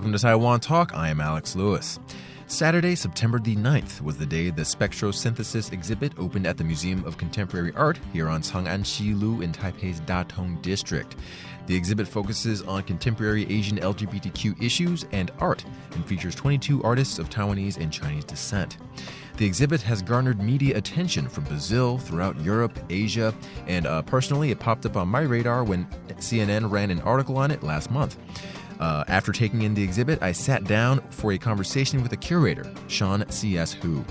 Welcome to Taiwan Talk. I am Alex Lewis. Saturday, September the 9th was the day the Spectrosynthesis exhibit opened at the Museum of Contemporary Art here on Chang'an Xilu in Taipei's Datong district. The exhibit focuses on contemporary Asian LGBTQ issues and art and features 22 artists of Taiwanese and Chinese descent. The exhibit has garnered media attention from Brazil, throughout Europe, Asia, and personally, it popped up on my radar when CNN ran an article on it last month. After taking in the exhibit, I sat down for a conversation with the curator, Sean C.S. Hu.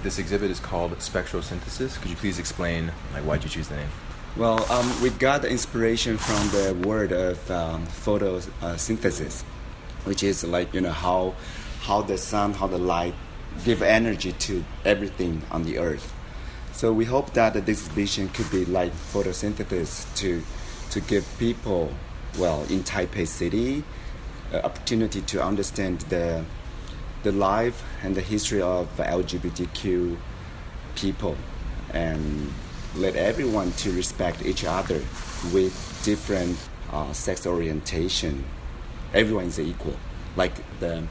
This exhibit is called Spectrosynthesis. Could you please explain why did you choose the name? Well, we got the inspiration from the word of photosynthesis, which is how the sun, how the light give energy to everything on the earth. So we hope that this exhibition could be like photosynthesis to give people, in Taipei City, opportunity to understand the life and the history of LGBTQ people, and let everyone to respect each other with different sex orientation. Everyone is equal, like the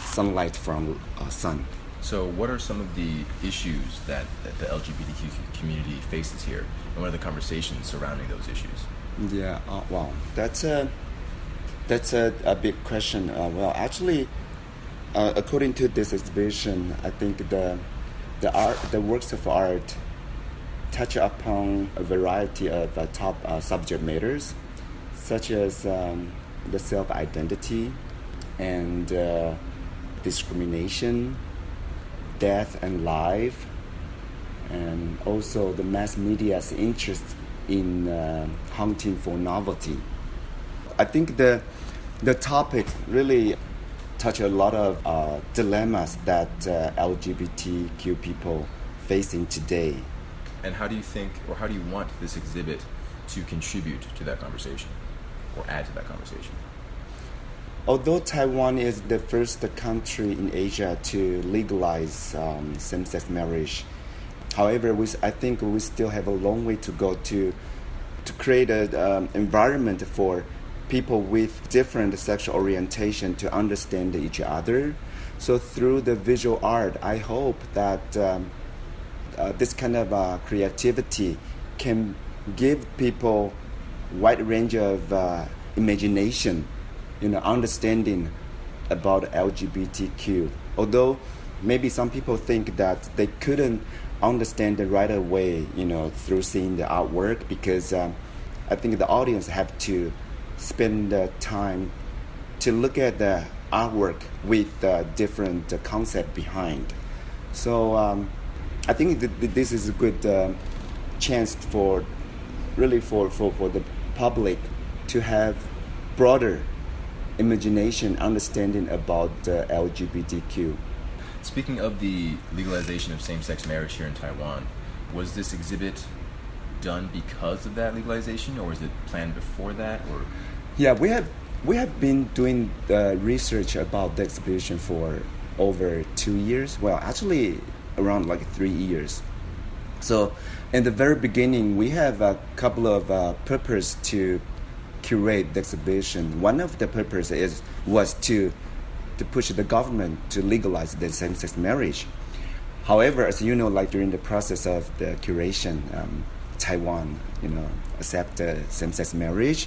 sunlight from sun. So what are some of the issues that the LGBTQ community faces here? And what are the conversations surrounding those issues? Yeah, that's a big question. Actually, according to this exhibition, I think the works of art touch upon a variety of top subject matters, such as the self-identity and discrimination, death and life, and also the mass media's interest in hunting for novelty. I think the topic really touch a lot of dilemmas that LGBTQ people facing today. And how do you think, or how do you want this exhibit to contribute to that conversation, or add to that conversation? Although Taiwan is the first country in Asia to legalize same-sex marriage, however, I think we still have a long way to go to create an environment for people with different sexual orientation to understand each other. So through the visual art, I hope that this kind of creativity can give people a wide range of imagination, understanding about LGBTQ. Although maybe some people think that they couldn't understand it right away, through seeing the artwork, because I think the audience have to spend the time to look at the artwork with the different concept behind. So I think this is a good chance for the public to have broader imagination, understanding about LGBTQ. Speaking of the legalization of same-sex marriage here in Taiwan, was this exhibit done because of that legalization, or was it planned before that? Or yeah, we have been doing research about the exhibition for over 2 years. Well, actually around 3 years. So in the very beginning, we have a couple of purposes to curate the exhibition. One of the purposes was to push the government to legalize the same-sex marriage. However, as you know, during the process of the curation, Taiwan, accept same-sex marriage.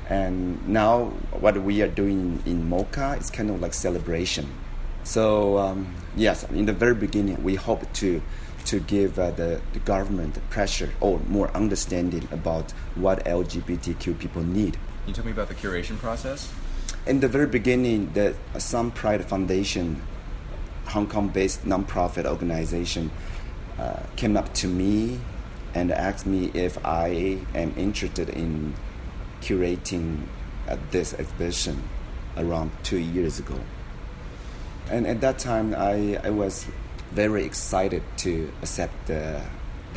And now what we are doing in MOCA is kind of like celebration. So yes, in the very beginning, we hope to give the government pressure or more understanding about what LGBTQ people need. Can you tell me about the curation process? In the very beginning, the Some Pride Foundation, Hong Kong-based nonprofit organization, came up to me and asked me if I am interested in curating this exhibition around 2 years ago. And at that time, I was very excited to accept the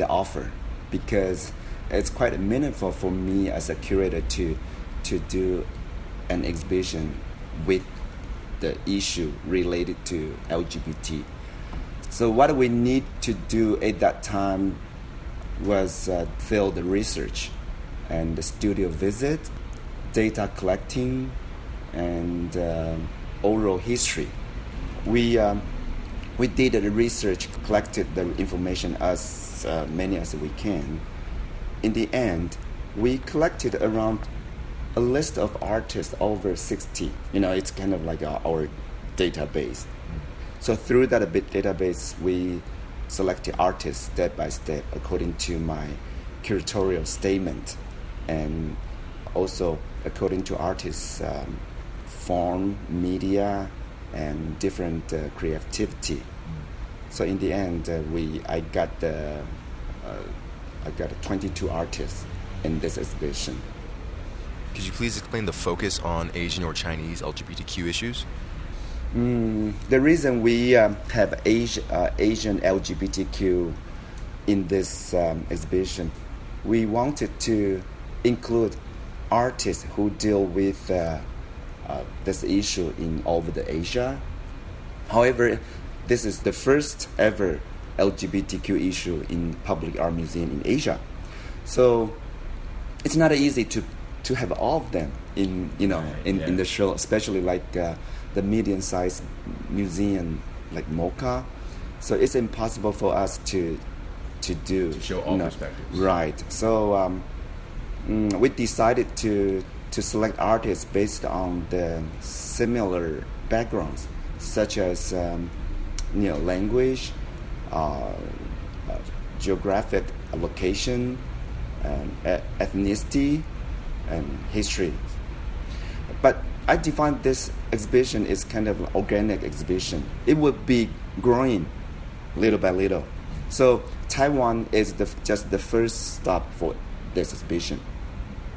offer, because it's quite meaningful for me as a curator to do an exhibition with the issue related to LGBT. So what we need to do at that time was field research and the studio visit, data collecting, and oral history. We did the research, collected the information as many as we can. In the end, we collected around a list of artists over 60. It's kind of like our database. So through that database, we selected artists step by step according to my curatorial statement, and also according to artists' form, media, and different creativity. So in the end, I got 22 artists in this exhibition. Could you please explain the focus on Asian or Chinese LGBTQ issues? The reason we have Asian LGBTQ in this exhibition, we wanted to include artists who deal with this issue in all over the Asia. However, this is the first ever LGBTQ issue in public art museum in Asia. So it's not easy to have all of them in the show, especially like the medium-sized museum like MoCA. So it's impossible for us to show all perspectives. Right. So we decided to select artists based on the similar backgrounds, such as language, geographic location, ethnicity, and history. But I define this exhibition as kind of an organic exhibition. It will be growing little by little. So Taiwan is just the first stop for this exhibition.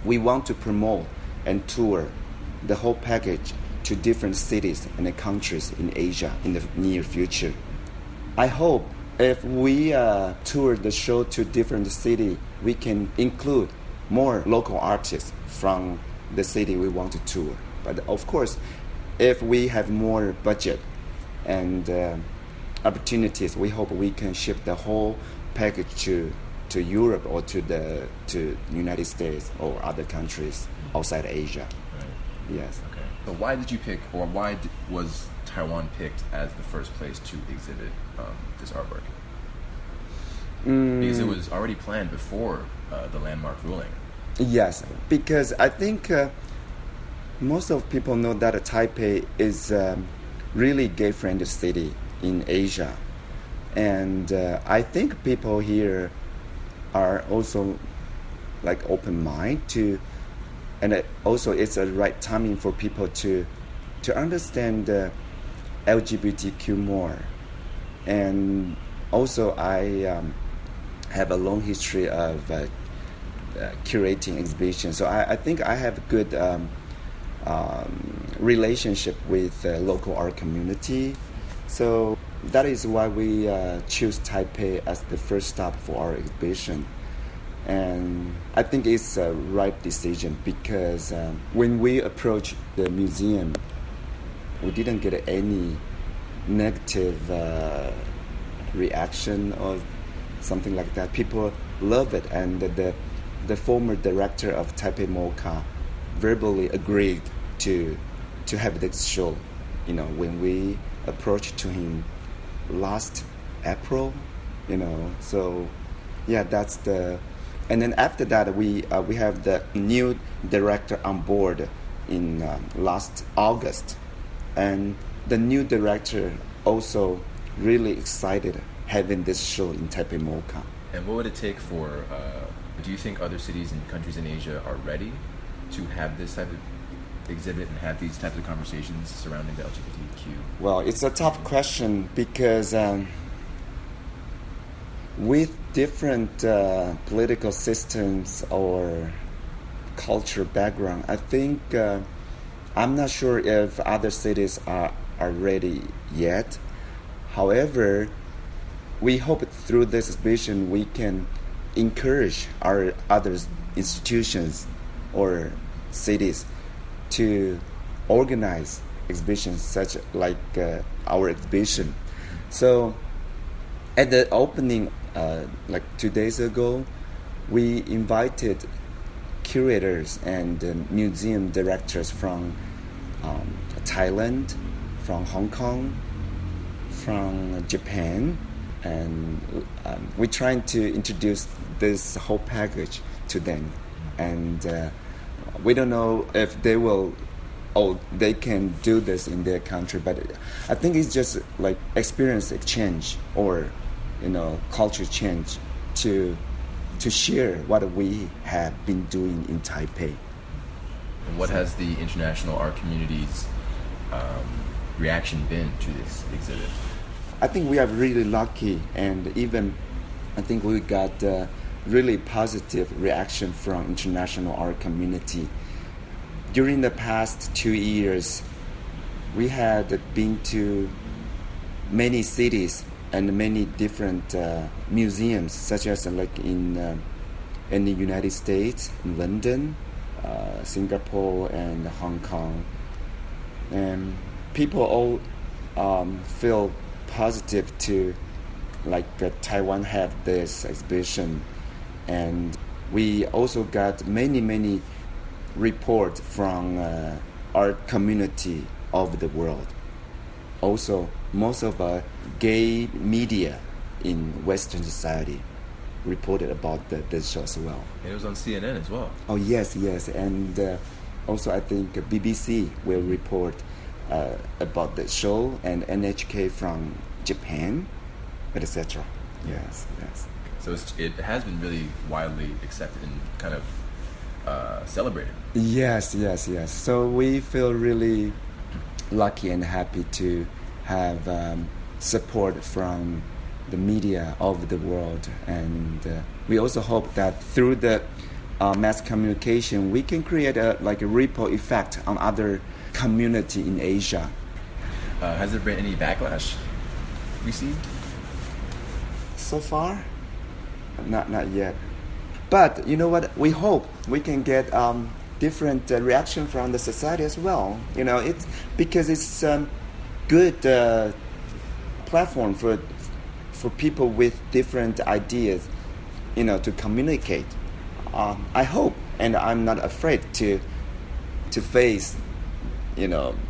We want to promote and tour the whole package to different cities and countries in Asia in the near future. I hope if we tour the show to different cities, we can include more local artists from the city we want to tour. But of course, if we have more budget and opportunities, we hope we can ship the whole package to Europe or to United States or other countries outside Asia. Right. Yes. Okay. So why did you pick, or why was Taiwan picked as the first place to exhibit this artwork? Because it was already planned before the landmark ruling. Yes, because I think most of people know that Taipei is really gay-friendly city in Asia. And I think people here are also like open-minded to, and also it's a right timing for people to understand LGBTQ more. And also I have a long history of curating exhibitions, so I think I have a good relationship with the local art community. So that is why we choose Taipei as the first stop for our exhibition. And I think it's a right decision because when we approached the museum, we didn't get any negative reaction or something like that. People love it, and the former director of Taipei MoCA verbally agreed to have this show. When we approached to him last April, So yeah, that's the. And then after that, we have the new director on board in last August, and the new director also really excited having this show in Taipei MoCA. And what would it take for? Do you think other cities and countries in Asia are ready to have this type of exhibit and have these types of conversations surrounding the LGBTQ? Well, it's a tough question because with different political systems or culture background, I think I'm not sure if other cities are ready yet. However, we hope through this exhibition we can encourage our other institutions or cities to organize exhibitions such like our exhibition. So at the opening, like 2 days ago, we invited curators and museum directors from Thailand, from Hong Kong, from Japan, and we're trying to introduce this whole package to them. And we don't know if they will, they can do this in their country, but I think it's just like experience exchange or, culture change to share what we have been doing in Taipei. And what has the international art community's reaction been to this exhibit? I think we are really lucky, and even I think we got really positive reaction from international art community. During the past 2 years, we had been to many cities and many different museums, such as like in the United States, in London, Singapore, and Hong Kong. And people all feel positive to Taiwan have this exhibition. And we also got many reports from art community of the world. Also, most of gay media in Western society reported about the show as well. And it was on CNN as well. Oh, yes. And also I think BBC will report about the show, and NHK from Japan, etc. Yes. So it has been really widely accepted and kind of celebrated. Yes. So we feel really lucky and happy to have support from the media of the world, and we also hope that through the mass communication we can create a ripple effect on other community in Asia. Has there been any backlash received? So far, not yet. But you know what? We hope we can get different reaction from the society as well. It's because it's good platform for people with different ideas, to communicate. I hope, and I'm not afraid to face,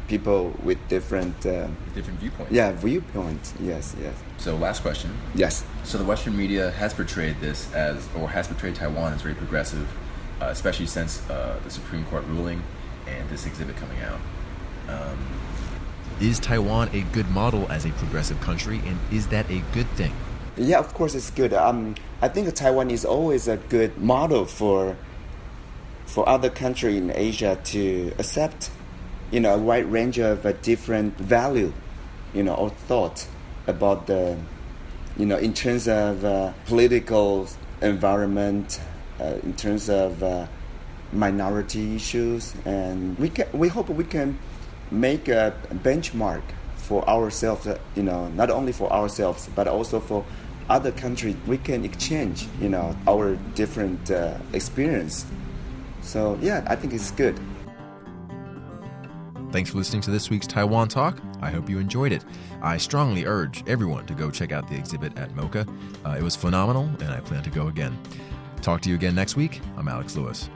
people with different viewpoints. Yeah, viewpoints. Yes. So last question. Yes. So the Western media has portrayed Taiwan as very progressive, especially since the Supreme Court ruling and this exhibit coming out. Is Taiwan a good model as a progressive country, and is that a good thing? Yeah, of course it's good. I think Taiwan is always a good model for other countries in Asia to accept, a wide range of different value, or thought about the, in terms of political environment, in terms of minority issues, and we hope we can make a benchmark for ourselves, not only for ourselves but also for other countries. We can exchange, our different experience. So yeah, I think it's good. Thanks for listening to this week's Taiwan Talk. I hope you enjoyed it. I strongly urge everyone to go check out the exhibit at MoCA. It was phenomenal, and I plan to go again. Talk to you again next week. I'm Alex Lewis.